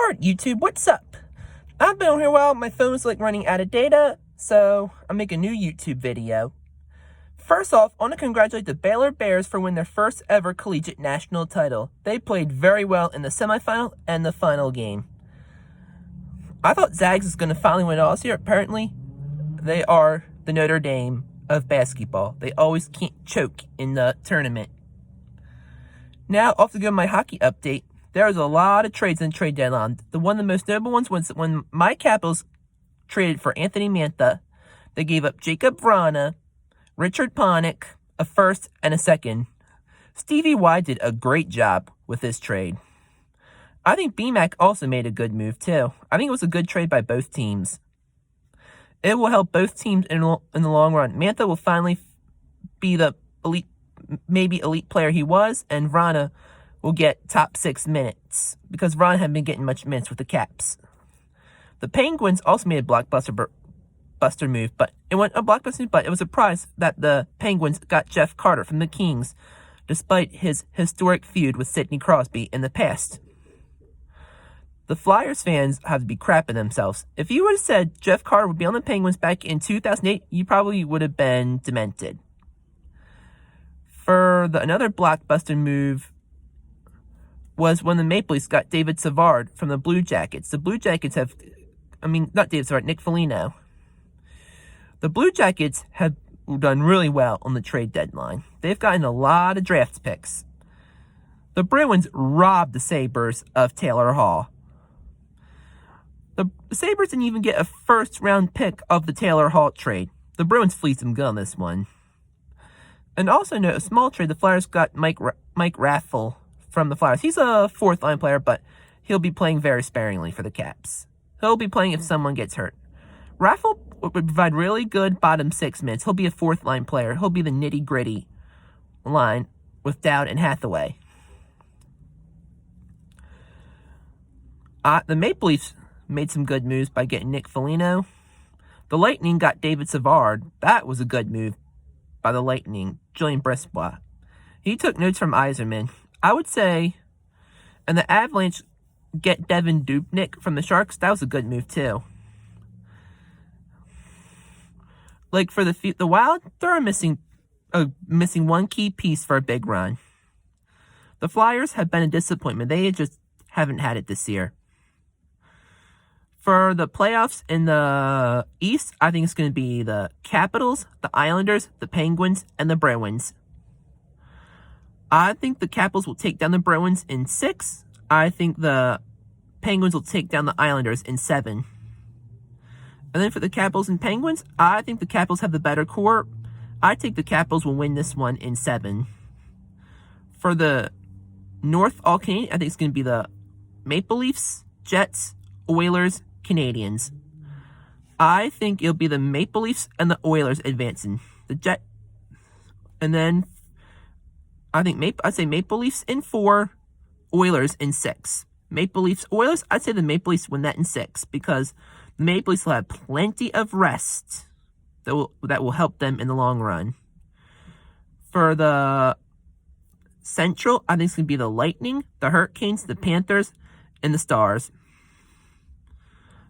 Alright, YouTube, what's up? I've been on here a while, my phone's running out of data, so I'm making a new YouTube video. First off, I want to congratulate the Baylor Bears for winning their first ever collegiate national title. They played very well in the semifinal and the final game. I thought Zags was going to finally win it all this year. Apparently, they are the Notre Dame of basketball. They always can't choke in the tournament. Now, off to go my hockey update. There was a lot of trades in the trade deadline. One of the most notable ones was when my Capitals traded for Anthony Mantha. They gave up Jacob Vrana, Richard Panik, a first and a second. Stevie Y did a great job with this trade. I think BMAC also made a good move too. I think it was a good trade by both teams. It will help both teams in the long run. Mantha will finally be the elite player he was, and Vrana will get top 6 minutes because Vrana hadn't been getting much minutes with the Caps. The Penguins also made a blockbuster move, but it was a surprise that the Penguins got Jeff Carter from the Kings, despite his historic feud with Sidney Crosby in the past. The Flyers fans have to be crapping themselves. If you would have said Jeff Carter would be on the Penguins back in 2008, you probably would have been demented. Another blockbuster move was when the Maple Leafs got David Savard from the Blue Jackets. The Blue Jackets not David Savard, Nick Foligno. The Blue Jackets have done really well on the trade deadline. They've gotten a lot of draft picks. The Bruins robbed the Sabres of Taylor Hall. The Sabres didn't even get a first-round pick of the Taylor Hall trade. The Bruins fleeced them good on this one. And also note, a small trade, the Flyers got Mike Raffl from the Flyers. He's a fourth-line player, but he'll be playing very sparingly for the Caps. He'll be playing if someone gets hurt. Raffl would provide really good bottom 6 minutes. He'll be a fourth-line player. He'll be the nitty-gritty line with Dowd and Hathaway. The Maple Leafs made some good moves by getting Nick Foligno. The Lightning got David Savard. That was a good move by the Lightning. Julian Brisebois. He took notes from Yzerman. I would say, and the Avalanche get Devin Dubnyk from the Sharks. That was a good move too. For the Wild, they're missing one key piece for a big run. The Flyers have been a disappointment. They just haven't had it this year. For the playoffs in the East, I think it's going to be the Capitals, the Islanders, the Penguins, and the Bruins. I think the Capitals will take down the Bruins in 6. I think the Penguins will take down the Islanders in 7. And then for the Capitals and Penguins, I think the Capitals have the better core. I think the Capitals will win this one in 7. For the North All-Canadian, I think it's going to be the Maple Leafs, Jets, Oilers, Canadiens. I think it'll be the Maple Leafs and the Oilers advancing. And then I'd say Maple Leafs in 4, Oilers in 6. Maple Leafs, Oilers, I'd say the Maple Leafs win that in 6 because the Maple Leafs will have plenty of rest that will help them in the long run. For the Central, I think it's going to be the Lightning, the Hurricanes, the Panthers, and the Stars.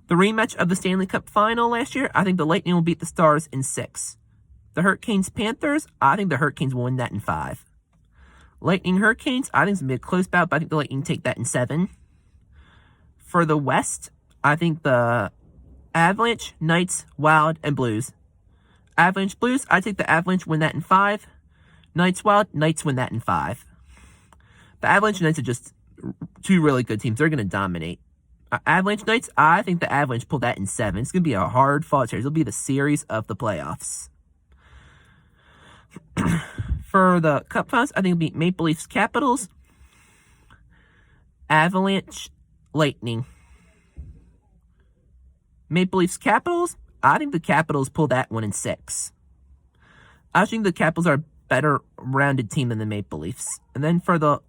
The rematch of the Stanley Cup final last year, I think the Lightning will beat the Stars in 6. The Hurricanes, Panthers, I think the Hurricanes will win that in 5. Lightning, Hurricanes, I think it's going to be a close bout, but I think the Lightning take that in 7. For the West, I think the Avalanche, Knights, Wild, and Blues. Avalanche, Blues, I take the Avalanche, win that in 5. Knights, Wild, Knights win that in 5. The Avalanche and Knights are just 2 really good teams. They're going to dominate. Avalanche, Knights, I think the Avalanche pull that in 7. It's going to be a hard-fought series. It'll be the series of the playoffs. For the Cup Finals, I think it'll be Maple Leafs, Capitals, Avalanche, Lightning. Maple Leafs, Capitals, I think the Capitals pull that one in 6. I think the Capitals are a better rounded team than the Maple Leafs. And then for the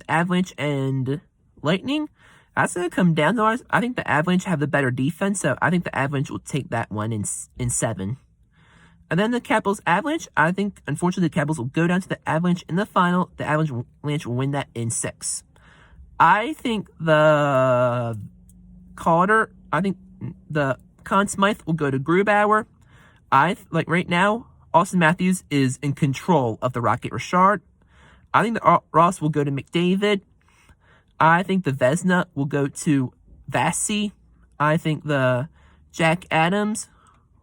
Avalanche and Lightning, that's going to come down to us. I think the Avalanche have the better defense, so I think the Avalanche will take that one in 7. And then the Capitals Avalanche, I think, unfortunately, the Capitals will go down to the Avalanche in the final. The Avalanche will win that in 6. I think the Calder. I think the Conn Smythe will go to Grubauer. Right now, Austin Matthews is in control of the Rocket Richard. I think the Ross will go to McDavid. I think the Vezina will go to Vasi. I think the Jack Adams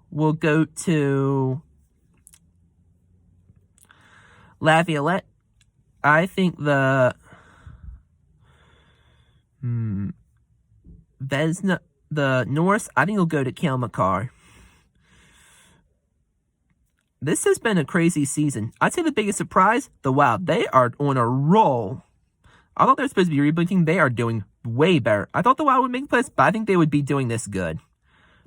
will go to Laviolette. I think the Vezina, the Norris, I think will go to Cale Makar. This has been a crazy season. I'd say the biggest surprise, the Wild. They are on a roll. I thought they were supposed to be rebooting. They are doing way better. I thought the Wild would make plays, but I think they would be doing this good.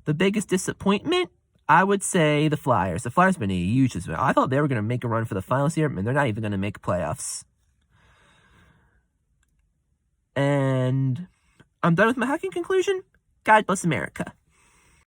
The biggest disappointment, I would say the Flyers. The Flyers have been a huge disappointment. I thought they were going to make a run for the finals here, and they're not even going to make playoffs. And I'm done with my hockey conclusion. God bless America.